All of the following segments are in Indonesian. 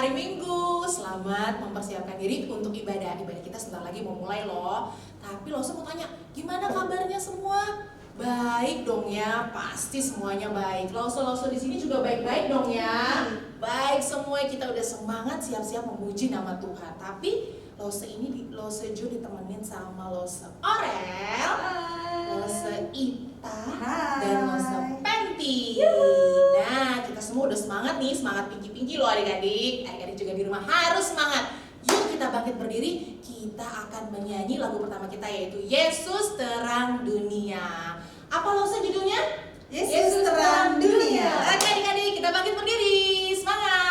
hari Minggu. Selamat mempersiapkan diri untuk ibadah. Ibadah kita sebentar lagi mau mulai loh. Tapi Lause mau tanya, gimana kabarnya semua? Baik dong ya, pasti semuanya baik. Lause di sini juga baik-baik dong ya. Baik semua, kita udah semangat siap-siap memuji nama Tuhan. Tapi Lause Jo ditemenin sama Lause Orel, Lause Ita, dan Lause Penti. Nah, kita semua udah semangat nih, semangat pinky-pinky loh adik-adik. Adik-adik juga di rumah harus semangat. Yuk kita bangkit berdiri, kita akan menyanyi lagu pertama kita yaitu Yesus Terang Dunia. Apa Lause judulnya? Yesus Terang Dunia. Oke adik-adik, kita bangkit berdiri, semangat.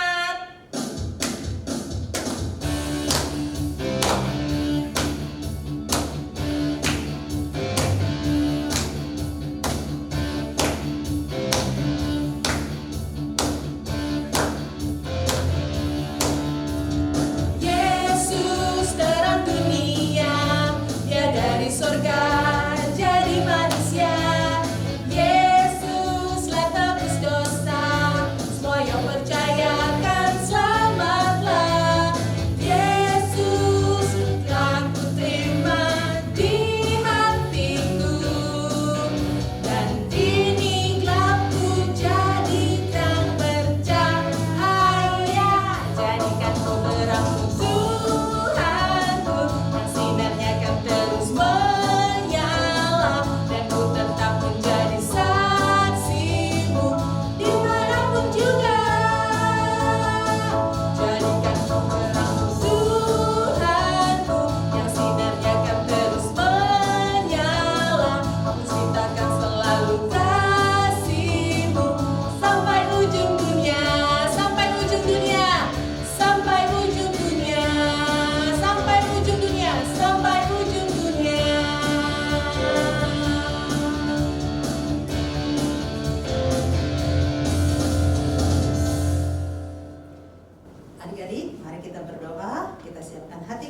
Adik-adik, mari kita berdoa, kita siapkan hati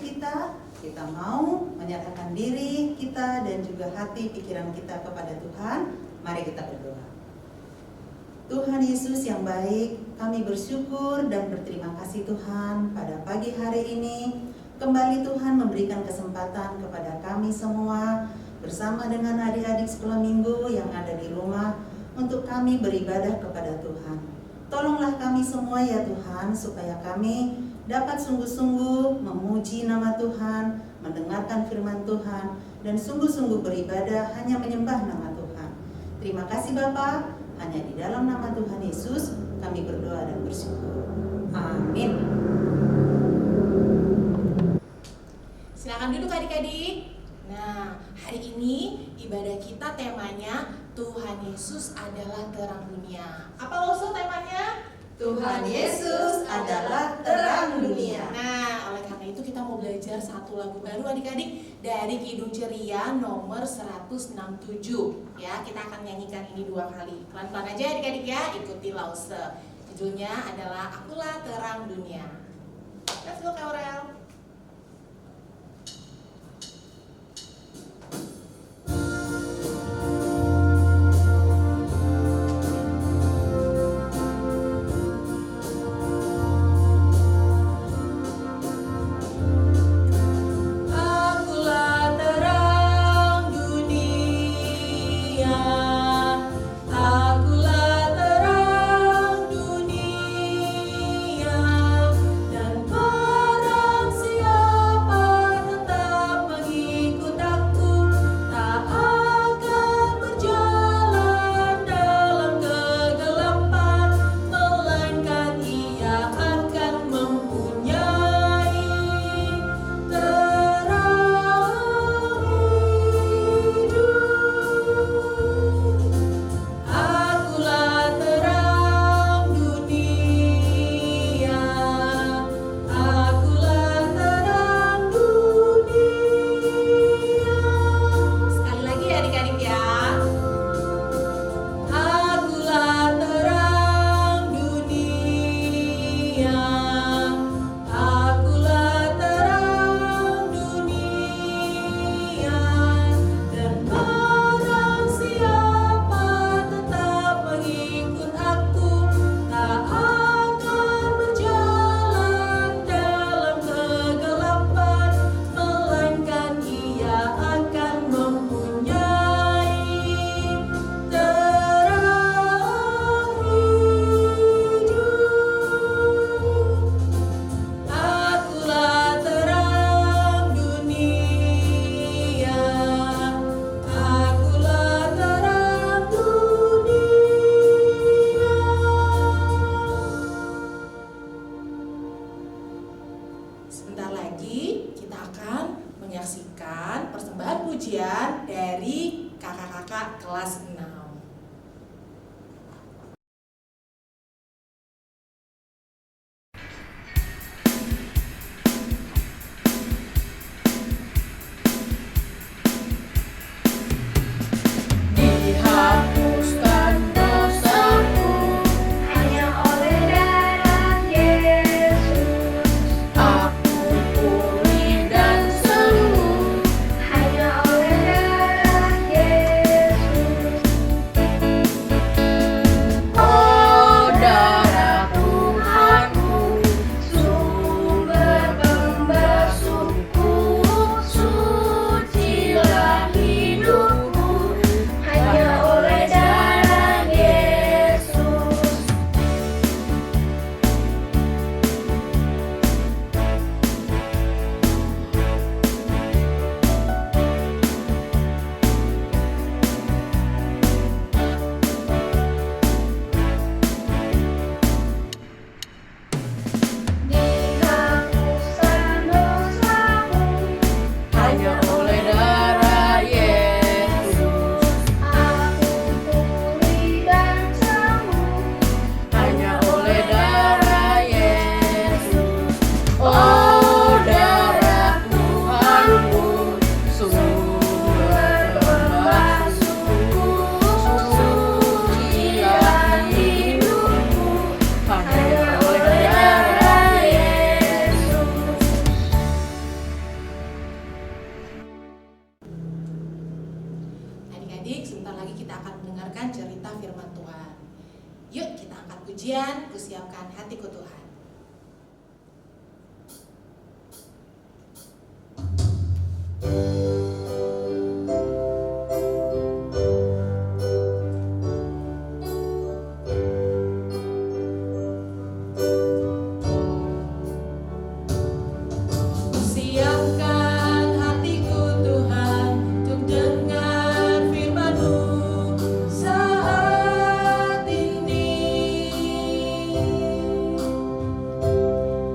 kita mau menyerahkan diri kita dan juga hati pikiran kita kepada Tuhan. Mari kita berdoa. Tuhan Yesus yang baik, kami bersyukur dan berterima kasih Tuhan pada pagi hari ini. Kembali Tuhan memberikan kesempatan kepada kami semua bersama dengan adik-adik sekolah minggu yang ada di rumah untuk kami beribadah kepada Tuhan. Tolonglah kami semua ya Tuhan, supaya kami dapat sungguh-sungguh memuji nama Tuhan, mendengarkan firman Tuhan, dan sungguh-sungguh beribadah hanya menyembah nama Tuhan. Terima kasih Bapa, hanya di dalam nama Tuhan Yesus kami berdoa dan bersyukur. Amin. Silakan duduk adik-adik. Nah, hari ini ibadah kita temanya Tuhan Yesus adalah terang dunia. Apa Lause temanya? Tuhan Yesus adalah terang dunia. Nah, oleh karena itu kita mau belajar satu lagu baru adik-adik dari Kidung Ceria nomor 167. Ya, kita akan nyanyikan ini 2 kali. Pelan-pelan aja adik-adik ya, ikuti Lause. Judulnya adalah Akulah Terang Dunia. Let's go Kak Aurel. Dan perang pujian dari kakak-kakak kelas 6. Dihapuskan dosaku hanya oleh darah Yesus. Aku pulih dan sembuh hanya oleh darah Yesus. Oh, darah Tuhanku, sumber pembasuhku, sucilah hidupku hanya oleh darah Yesus. Dihapuskan dosaku hanya oleh darah Yesus. Aku pulih dan sembuh hanya oleh darah Yesus. Oh, darah Tuhanku, sumber pembasuhku, sucilah hidupku hanya oleh darah Yesus. Adik-adik, sebentar lagi kita akan mendengarkan cerita firman Tuhan. Yuk kita angkat pujian, kusiapkan hatiku Tuhan. Siapkan hatiku Tuhan untuk dengar firman-Mu saat ini.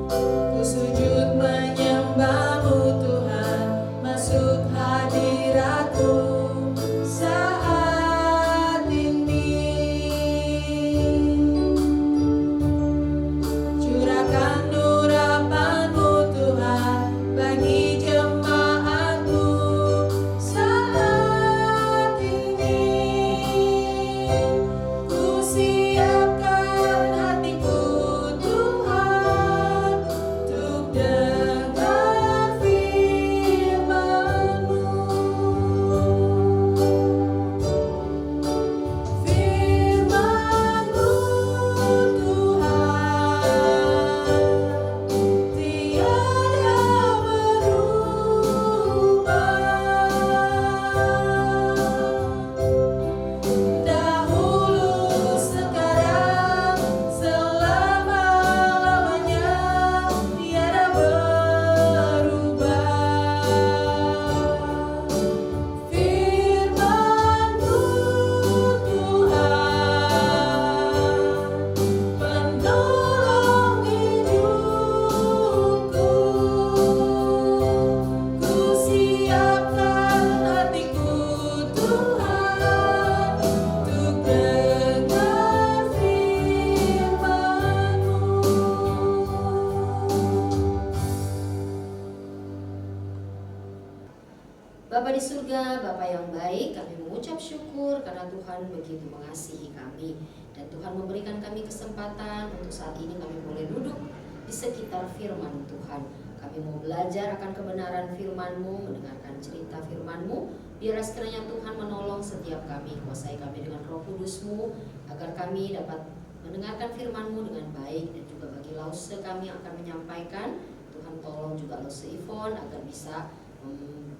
Ku sujud menyembah-Mu Tuhan, masuk hadirat-Mu saat ini. Curahkan urapan-Mu Tuhan bagi jemaat-Mu saat ini. Ku siapkan hatiku Tuhan untuk dengar firman-Mu. Firman-Mu Tuhan tiada berubah. Dahulu, sekarang, selama-lamanya tiada berubah. Firman-Mu Tuhan, penolong hidupku. Ku siapkan hatiku Tuhan untuk dengar firman-Mu. Bapa di surga, Bapa yang baik, kami mengucap syukur karena Tuhan begitu mengasihi kami. Dan Tuhan memberikan kami kesempatan untuk saat ini kami boleh duduk di sekitar firman Tuhan. Kami mau belajar akan kebenaran firman-Mu, mendengarkan cerita firman-Mu. Biarlah sekiranya Tuhan menolong setiap kami, kuasai kami dengan Roh Kudus-Mu, agar kami dapat mendengarkan firman-Mu dengan baik. Dan juga bagi Lause kami yang akan menyampaikan, Tuhan tolong juga Lause Ivon agar bisa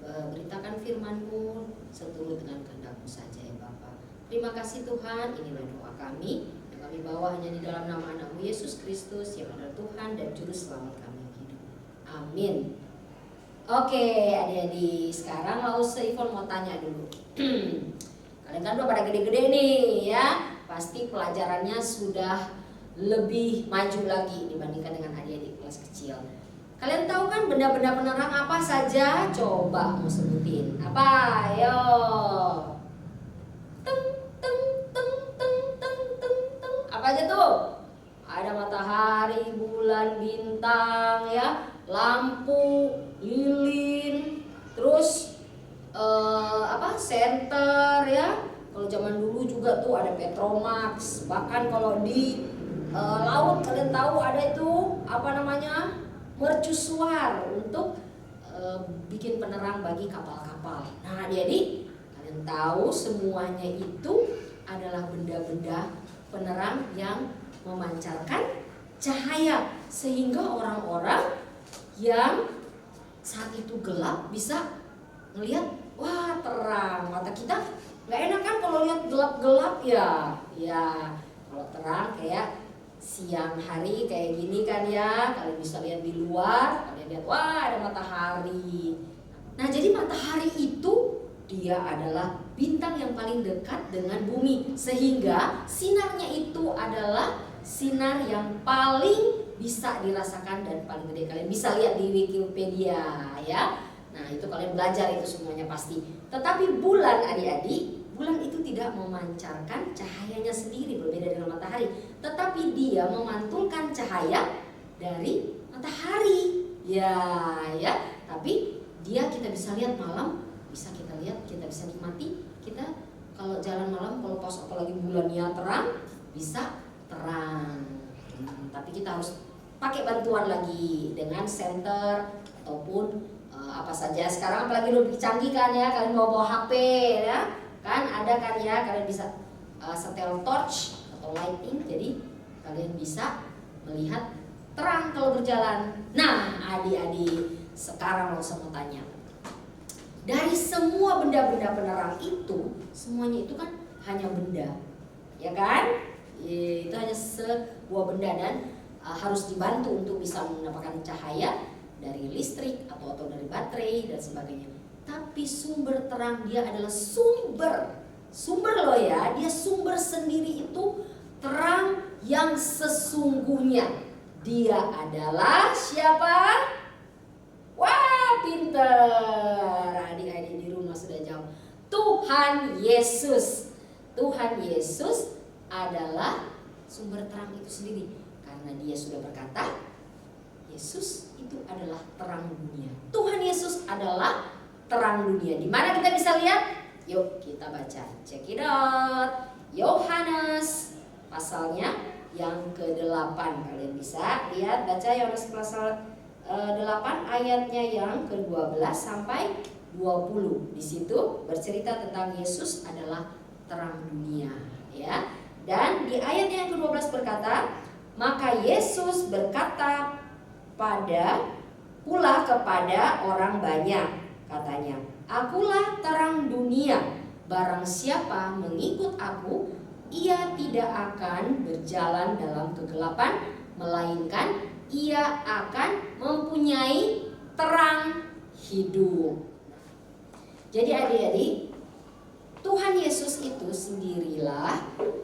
beritakan firman-Mu seturut dengan kehendak-Mu saja ya Bapa. Terima kasih Tuhan, inilah doa kami yang kami bawa hanya di dalam nama anak-Mu Yesus Kristus yang adalah Tuhan dan Juru Selamat kami yang hidup. Amin. Oke adik-adik, sekarang Lause Ivon mau tanya dulu. Kalian kan udah pada gede-gede nih ya, pasti pelajarannya sudah lebih maju lagi dibandingkan dengan adik-adik kelas kecil. Kalian tahu kan benda-benda penerang apa saja? Coba mau sebutin. Apa? Ayo. Teng teng teng teng teng teng teng. Apa aja tuh? Ada matahari, bulan, bintang, ya, lampu, lilin, terus senter, ya. Kalau zaman dulu juga tuh ada Petromax. Bahkan kalau di laut kalian tahu ada itu apa namanya? Mercusuar untuk bikin penerang bagi kapal-kapal. Nah, adik-adik, kalian tahu semuanya itu adalah benda-benda penerang yang memancarkan cahaya sehingga orang-orang yang saat itu gelap bisa melihat, wah terang. Mata kita nggak enak kan kalau lihat gelap-gelap ya. Ya, kalau terang kayak siang hari kayak gini kan ya, kalian bisa lihat di luar, kalian lihat wah ada matahari. Nah, jadi matahari itu dia adalah bintang yang paling dekat dengan bumi, sehingga sinarnya itu adalah sinar yang paling bisa dirasakan dan paling gede. Kalian bisa lihat di Wikipedia ya. Nah, itu kalian belajar itu semuanya pasti. Tetapi bulan, adik-adik, bulan itu tidak memancarkan cahayanya sendiri, berbeda dengan matahari, tetapi dia memantulkan cahaya dari matahari. Ya, tapi dia kita bisa lihat malam, bisa kita lihat, kita bisa nikmati. Kita kalau jalan malam, kalau pas apalagi bulannya terang, bisa terang. Tapi kita harus pakai bantuan lagi dengan senter ataupun apa saja. Sekarang apalagi lebih canggih kan ya, kalian mau bawa HP ya, kan ada kan ya, kalian bisa setel torch atau lighting, jadi kalian bisa melihat terang kalau berjalan. Nah, adik-adik, sekarang langsung mau tanya, dari semua benda-benda penerang itu, semuanya itu kan hanya benda, ya kan? Itu hanya sebuah benda dan harus dibantu untuk bisa mendapatkan cahaya dari listrik atau dari baterai dan sebagainya. Tapi sumber terang dia adalah sumber loh ya, dia sumber sendiri itu terang yang sesungguhnya. Dia adalah siapa? Wah, pinter. Adik-adik di rumah sudah jawab. Tuhan Yesus. Tuhan Yesus adalah sumber terang itu sendiri, karena dia sudah berkata, Yesus itu adalah terang dunia. Tuhan Yesus adalah terang dunia. Di mana kita bisa lihat? Yuk kita baca. Check it out. Yohanes pasalnya yang ke-8. Kalian bisa lihat, baca Yohanes pasal 8 ayatnya yang ke-12 sampai 20. Di situ bercerita tentang Yesus adalah terang dunia, ya. Dan di ayatnya yang ke-12 berkata, maka Yesus berkata pula kepada orang banyak, katanya, akulah terang dunia, barang siapa mengikut aku, ia tidak akan berjalan dalam kegelapan, melainkan ia akan mempunyai terang hidup. Jadi adik-adik, Tuhan Yesus itu sendirilah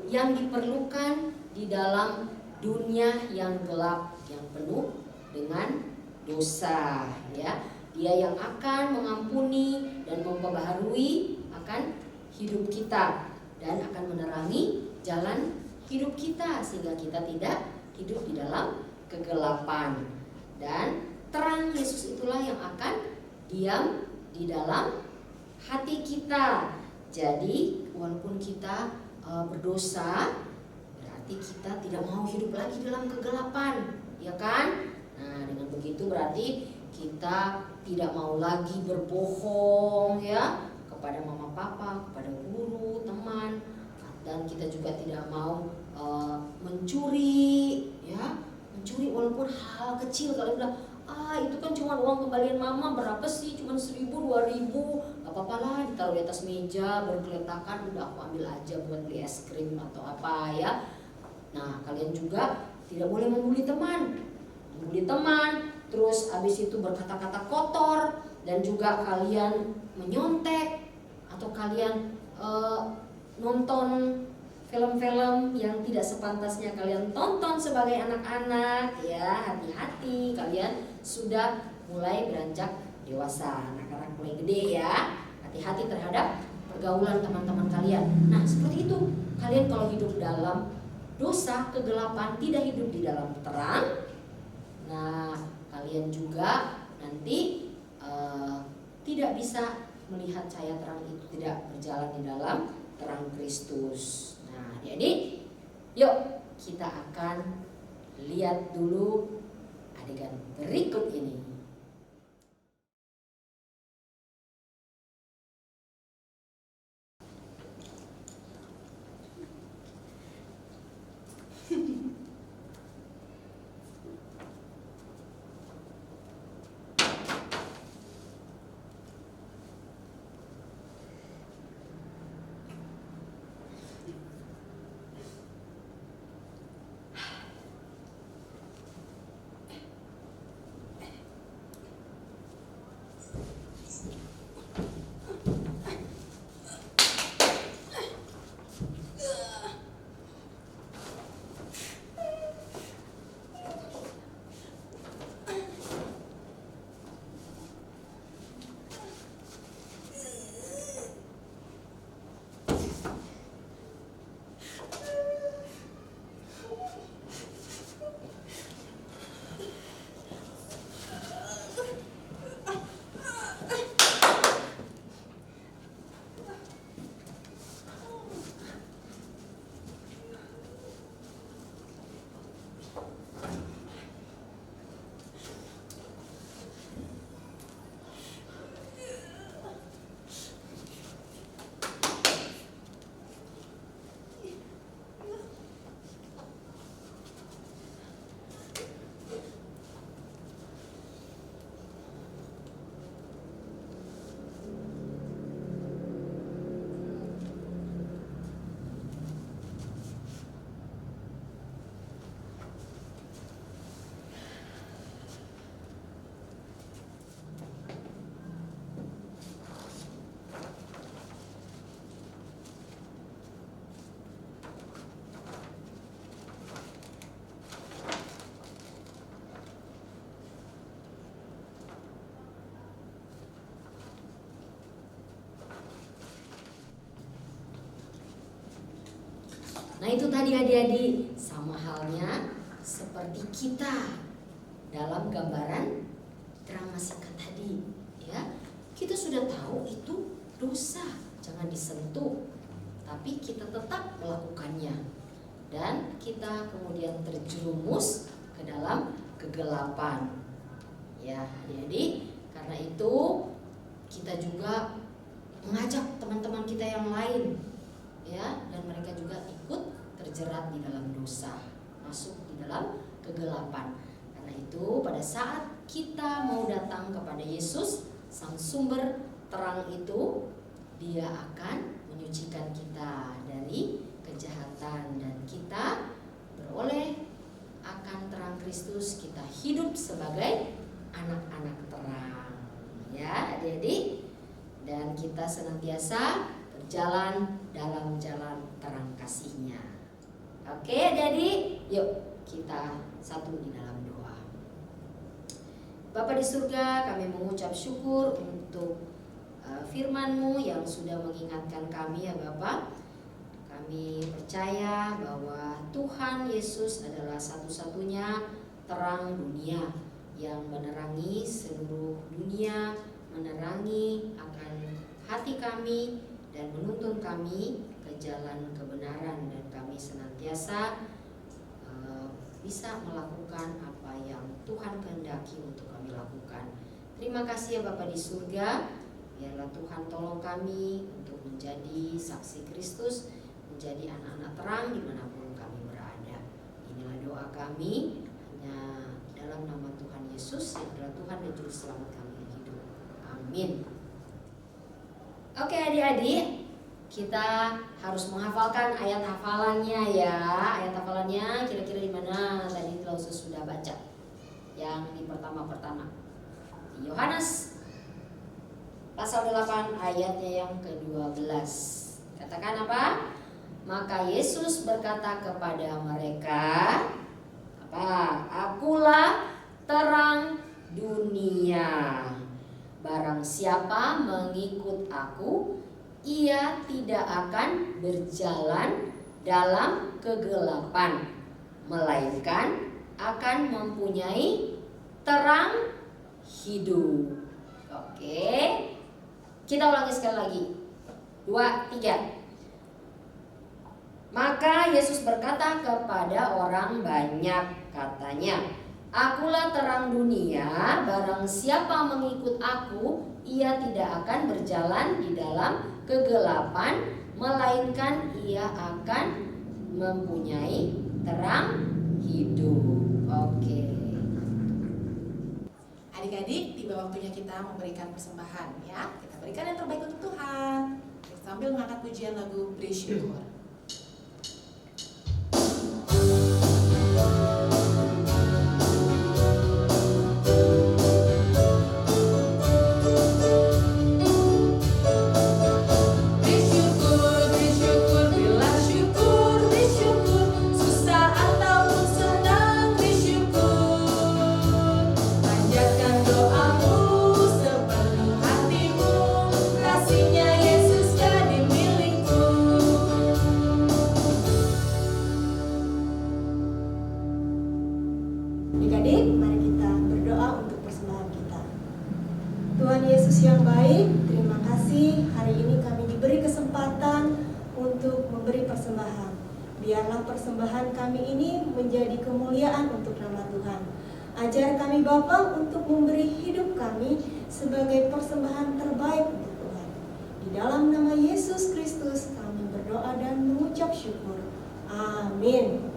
yang diperlukan di dalam dunia yang gelap, yang penuh dengan dosa, ya. Dia yang akan mengampuni dan memperbaharui akan hidup kita dan akan menerangi jalan hidup kita sehingga kita tidak hidup di dalam kegelapan. Dan terang Yesus itulah yang akan diam di dalam hati kita. Jadi walaupun kita berdosa, berarti kita tidak mau hidup lagi dalam kegelapan, ya kan? Nah, dengan begitu berarti kita tidak mau lagi berbohong ya kepada mama papa, kepada guru, teman, dan kita juga tidak mau mencuri, ya. Mencuri walaupun hal kecil, kalian bilang, itu kan cuma uang kembalian mama, berapa sih? Cuma 1.000, 2.000, gak apa-apa lah, ditaruh di atas meja, berkeletakan, udah aku ambil aja buat beli es krim atau apa ya. Nah, kalian juga tidak boleh membuli teman, terus habis itu berkata-kata kotor, dan juga kalian menyontek, atau kalian nonton film-film yang tidak sepantasnya kalian tonton sebagai anak-anak ya. Hati-hati, kalian sudah mulai beranjak dewasa, anak-anak mulai gede ya. Hati-hati terhadap pergaulan teman-teman kalian. Nah seperti itu, kalian kalau hidup dalam dosa, kegelapan, tidak hidup di dalam terang, nah kalian juga nanti tidak bisa melihat cahaya terang itu, tidak berjalan di dalam terang Kristus. Nah jadi yuk kita akan lihat dulu adegan berikut ini. Nah itu tadi adik-adik, sama halnya seperti kita dalam gambaran terang masihkan tadi ya. Kita sudah tahu itu dosa, jangan disentuh, tapi kita tetap melakukannya. Dan kita kemudian terjerumus ke dalam kegelapan. Ya, jadi karena itu kita juga mengajak teman-teman kita yang lain ya, dan mereka juga ikut terjerat di dalam dosa, masuk di dalam kegelapan. Karena itu pada saat kita mau datang kepada Yesus, sang sumber terang itu, Dia akan menyucikan kita dari kejahatan dan kita beroleh akan terang Kristus. Kita hidup sebagai anak-anak terang ya adik-adik, dan kita senantiasa berjalan dalam jalan terang kasih-Nya. Oke adik-adik, yuk kita satu di dalam doa. Bapa di surga, kami mengucap syukur untuk firman-Mu yang sudah mengingatkan kami ya Bapa. Kami percaya bahwa Tuhan Yesus adalah satu-satunya terang dunia yang menerangi seluruh dunia, menerangi akan hati kami dan menuntun kami ke jalan kebenaran, dan kami senantiasa bisa melakukan apa yang Tuhan kehendaki untuk kami lakukan. Terima kasih ya Bapa di surga. Biarlah Tuhan tolong kami untuk menjadi saksi Kristus, menjadi anak-anak terang dimanapun kami berada. Inilah doa kami hanya dalam nama Tuhan Yesus yang adalah Tuhan dan Juru Selamat kami yang hidup. Amin. Oke adik-adik, kita harus menghafalkan ayat hafalannya ya. Ayat hafalannya kira-kira di mana tadi Lausus sudah baca. Yang di pertama-pertama di Yohanes pasal 8 ayatnya yang ke-12. Katakan apa? Maka Yesus berkata kepada mereka, apa? Akulah terang dunia. Barang siapa mengikut aku, ia tidak akan berjalan dalam kegelapan, melainkan akan mempunyai terang hidup. Oke, kita ulangi sekali lagi. 2, 3. Maka Yesus berkata kepada orang banyak, katanya, Akulah terang dunia, barang siapa mengikut aku, ia tidak akan berjalan di dalam kegelapan, melainkan ia akan mempunyai terang hidup. Oke. Adik-adik, tiba waktunya kita memberikan persembahan ya. Kita berikan yang terbaik untuk Tuhan. Sambil mengangkat pujian lagu bersyukur. Adik-adik, mari kita berdoa untuk persembahan kita. Tuhan Yesus yang baik, terima kasih hari ini kami diberi kesempatan untuk memberi persembahan. Biarlah persembahan kami ini menjadi kemuliaan untuk nama Tuhan. Ajar kami Bapa untuk memberi hidup kami sebagai persembahan terbaik untuk Tuhan. Di dalam nama Yesus Kristus kami berdoa dan mengucap syukur. Amin.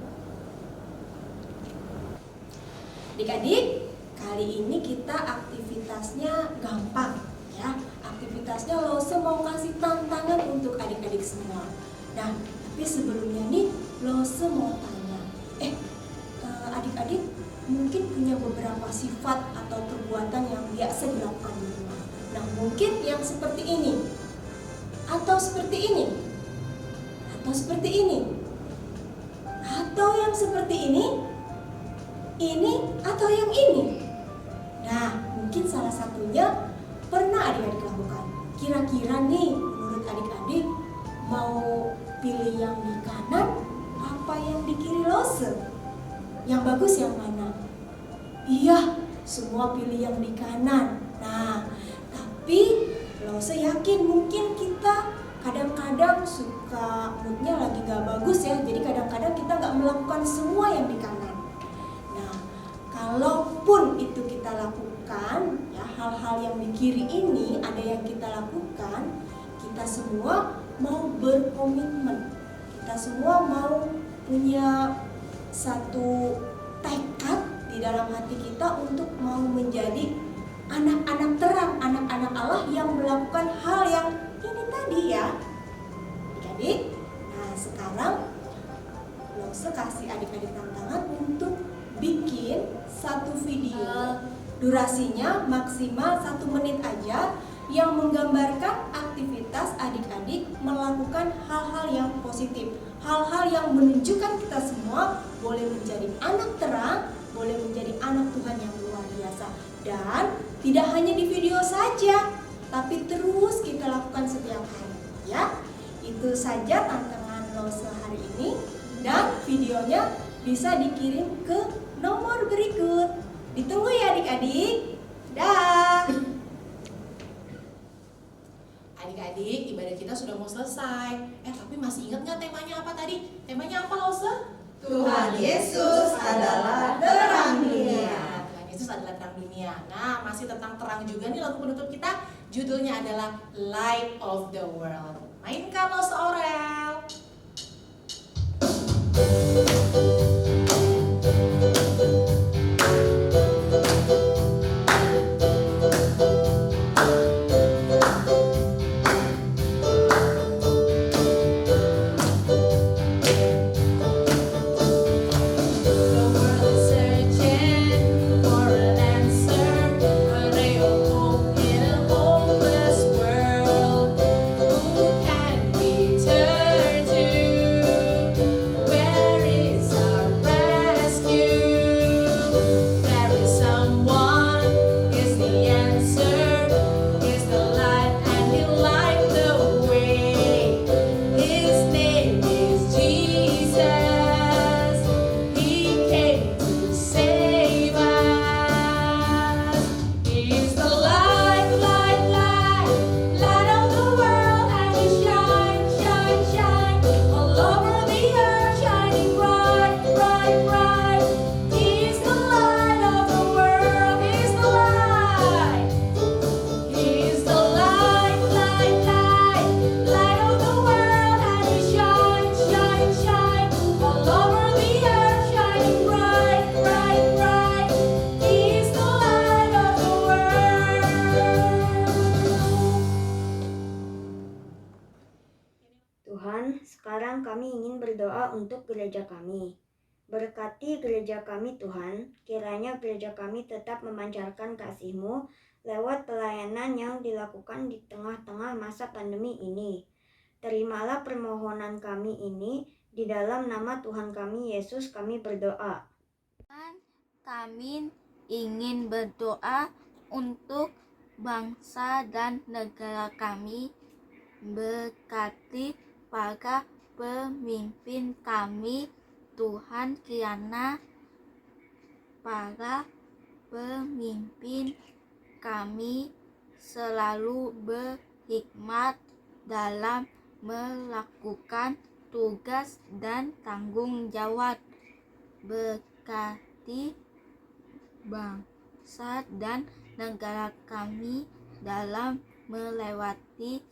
Adik-adik, kali ini kita aktivitasnya gampang ya. Aktivitasnya Lose mau kasih tantangan untuk adik-adik semua. Nah, tapi sebelumnya nih Lose mau tanya, adik-adik mungkin punya beberapa sifat atau perbuatan yang biasa dilakukan di rumah. Nah, mungkin yang seperti ini, atau seperti ini, atau seperti ini, atau yang seperti ini atau yang ini. Nah, mungkin salah satunya pernah adik-adik lakukan. Kira-kira nih, menurut adik-adik mau pilih yang di kanan apa yang di kiri Lose? Yang bagus yang mana? Iya, semua pilih yang di kanan. Nah, tapi Lose yakin mungkin kita kadang-kadang suka moodnya lagi gak bagus ya. Jadi kadang-kadang kita gak melakukan semua yang di kanan. Kalaupun itu kita lakukan, ya hal-hal yang di kiri ini ada yang kita lakukan, kita semua mau berkomitmen, kita semua mau punya satu tekad di dalam hati kita untuk mau menjadi anak-anak terang, anak-anak Allah yang melakukan hal yang ini tadi ya. Jadi, nah sekarang Lose kasih adik-adik tantangan untuk bikin satu video durasinya maksimal 1 menit aja yang menggambarkan aktivitas adik-adik melakukan hal-hal yang positif, hal-hal yang menunjukkan kita semua boleh menjadi anak terang, boleh menjadi anak Tuhan yang luar biasa. Dan tidak hanya di video saja, tapi terus kita lakukan setiap hari ya. Itu saja tantangan Lose hari ini, dan videonya bisa dikirim ke nomor berikut. Ditunggu ya adik-adik. Dah. Adik-adik, ibadah kita sudah mau selesai. Tapi masih ingat nggak temanya apa tadi? Temanya apa Lose? Tuhan Yesus adalah terang dunia. Tuhan Yesus adalah terang dunia. Nah, masih tentang terang juga nih lagu penutup kita. Judulnya adalah Light of the World. Mainkan Lose Aurel. Be Tuhan, sekarang kami ingin berdoa untuk gereja kami. Berkati gereja kami Tuhan, kiranya gereja kami tetap memancarkan kasih-Mu lewat pelayanan yang dilakukan di tengah-tengah masa pandemi ini. Terimalah permohonan kami ini, di dalam nama Tuhan kami Yesus kami berdoa. Kami ingin berdoa untuk bangsa dan negara kami. Berkati para pemimpin kami, Tuhan, kirana para pemimpin kami selalu berhikmat dalam melakukan tugas dan tanggung jawab. Berkati bangsa dan negara kami dalam melewati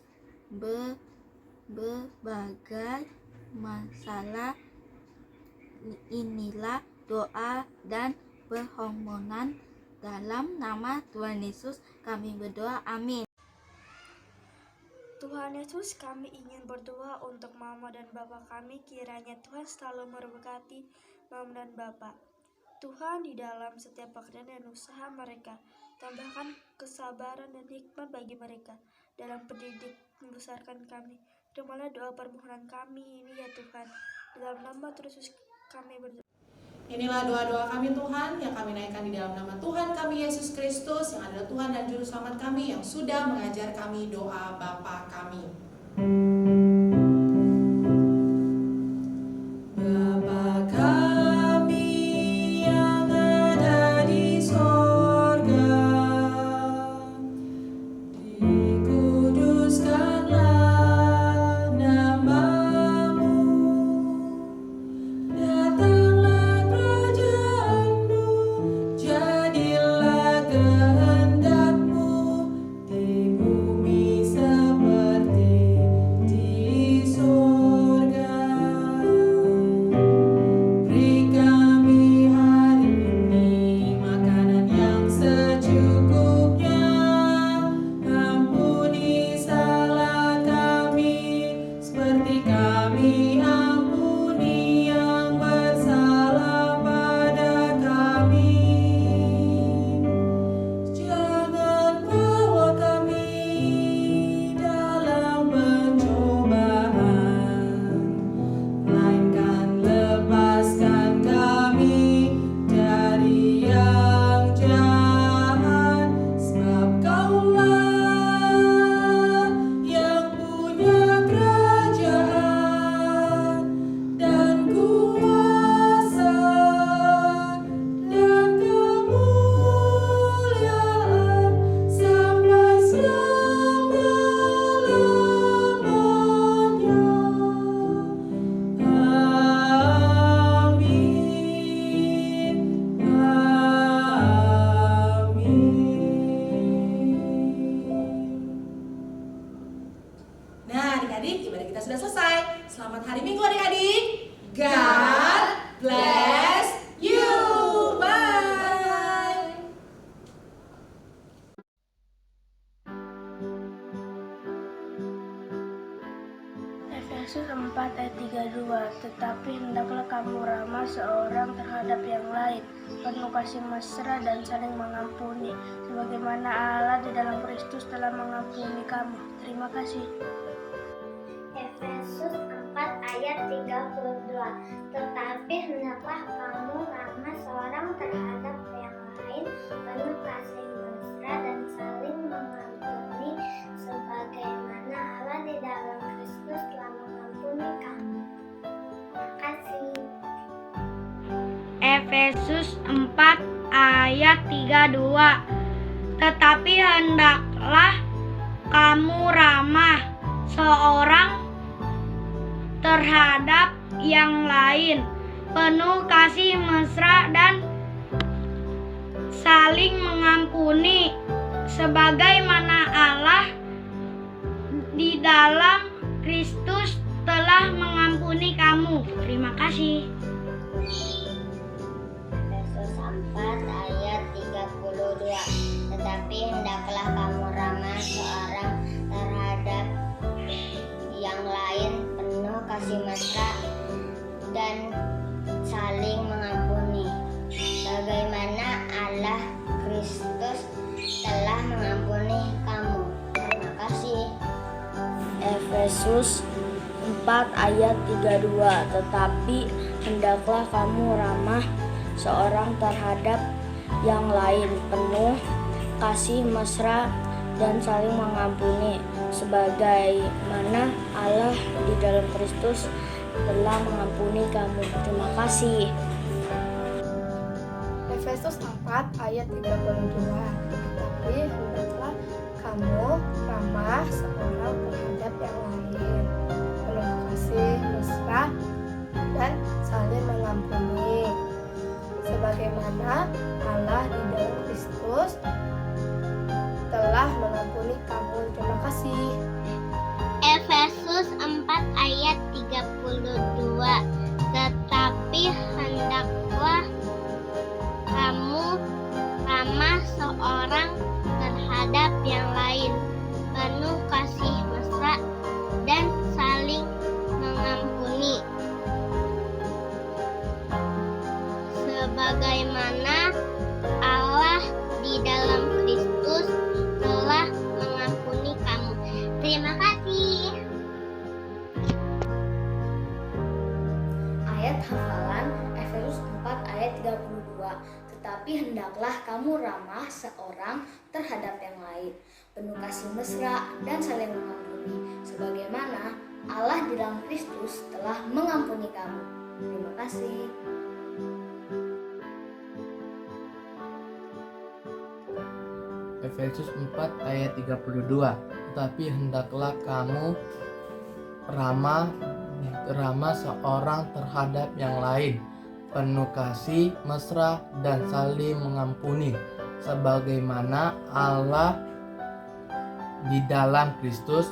berbagai masalah. Inilah doa dan permohonan dalam nama Tuhan Yesus kami berdoa, amin. Tuhan Yesus, kami ingin berdoa untuk Mama dan Bapa kami, kiranya Tuhan selalu memberkati Mama dan Bapa. Tuhan, di dalam setiap pekerjaan dan usaha mereka, tambahkan kesabaran dan hikmat bagi mereka dalam pendidik membesarkan kami. Terimalah doa permohonan kami ini ya Tuhan. Dalam nama Tuhan Yesus kami berdoa. Inilah doa-doa kami Tuhan yang kami naikkan di dalam nama Tuhan kami Yesus Kristus yang adalah Tuhan dan Juru Selamat kami yang sudah mengajar kami doa Bapa kami. Bapa kami yang ada di sorga, dikuduskanlah namamu, datanglah kerajaanmu, jadilah kehendakmu di bumi seperti di sorga. Beri kami hari ini makanan yang secukupnya, ampuni salah kami seperti kami ampuni yang bersalah pada kami. Jangan bawa kami dalam pencobaan, melainkan lepaskan kami dari yang jahat. Sebab Kaulah yang punya kerajaan dan kuasa dan kemuliaan sampai selama-lamanya. Amin. Nah, adik-adik, ibadah kita sudah selesai. Selamat hari Minggu adik-adik. God bless you. Bye. Efesus 4 ayat 32. Tetapi hendaklah kamu ramah seorang terhadap yang lain, penuh kasih mesra dan saling mengampuni, sebagaimana Allah di dalam Kristus telah mengampuni kamu. Terima kasih. Efesus 4 ayat 32. Tetapi hendaklah kamu ramah seorang terhadap yang lain, penuh kasih mesra dan saling mengampuni, sebagaimana Allah di dalam Kristus telah mengampuni kamu. Terima kasih. Efesus 4 ayat 32. Tetapi hendaklah kamu ramah seorang terhadap yang lain, penuh kasih mesra dan saling mengampuni, sebagaimana Allah di dalam Kristus telah mengampuni kamu. Terima kasih. Efesus 4 ayat 32. Tetapi hendaklah kamu ramah seorang terhadap yang lain, penuh kasih mesra dan saling mengampuni, bagaimana Allah Kristus telah mengampuni kamu. Terima kasih. Efesus 4 ayat 32. Tetapi hendaklah kamu ramah seorang terhadap yang lain, penuh kasih mesra dan saling mengampuni, sebagaimana Allah di dalam Kristus telah mengampuni kamu. Terima kasih. Efesus 4 ayat 32. Tapi hendaklah kamu ramah seorang terhadap yang lain, penuh kasih mesra dan saling mengampuni, sebagaimana Allah di dalam Kristus telah mengampuni kamu. Terima kasih. Efesus 4 ayat 32. Tetapi hendaklah kamu ramah seorang terhadap yang lain, penuh kasih mesra dan saling mengampuni, sebagaimana Allah di dalam Kristus telah mengampuni kamu. Terima kasih. Ayat hafalan Efesus 4 ayat 32. Tetapi hendaklah kamu ramah seorang terhadap yang lain, penuh kasih mesra dan saling mengampuni, sebagaimana Allah di dalam Kristus telah mengampuni kamu. Terima kasih. Efesus 4 ayat 32. Tetapi hendaklah kamu ramah seorang terhadap yang lain, penuh kasih mesra dan saling mengampuni, sebagaimana Allah di dalam Kristus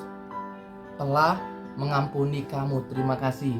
telah mengampuni kamu. Terima kasih.